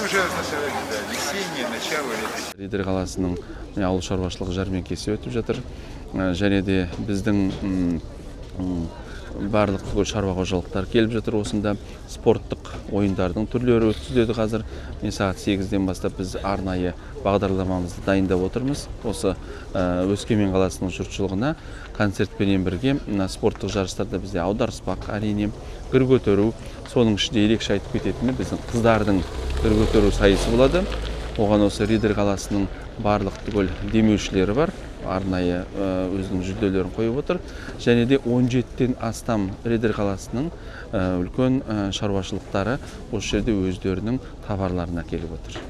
уже весеннее начало лета. Риддер қаласының ауыл шаруашылығы жәрмеңкесі өтіп жатыр. Және де біздің барлық шаруа қожалықтар келіп жатыр. Осында спорттық ойындардың түрлері өткізіледі қазір. Сағат 8-ден бастап біз арнайы бағдарламамызды дайындап отырмыз. Осы Өскемен қаласының жұртшылығына концертпенен бірге спорттық жарыстарда бізде аударыспақ, әрине гір көтеру, соның ішінде ерекше айтып кететіні біздің қыздардың гір көтеру сайысы болады. Оған осы Риддер қаласының барлық түгел демеушілері бар. Арнайы өзінің жүлделерін қойып отыр. Және де 17-тен астам Риддер қаласының үлкен шаруашылықтары осы жерде өздерінің товарларын әкеліп отыр.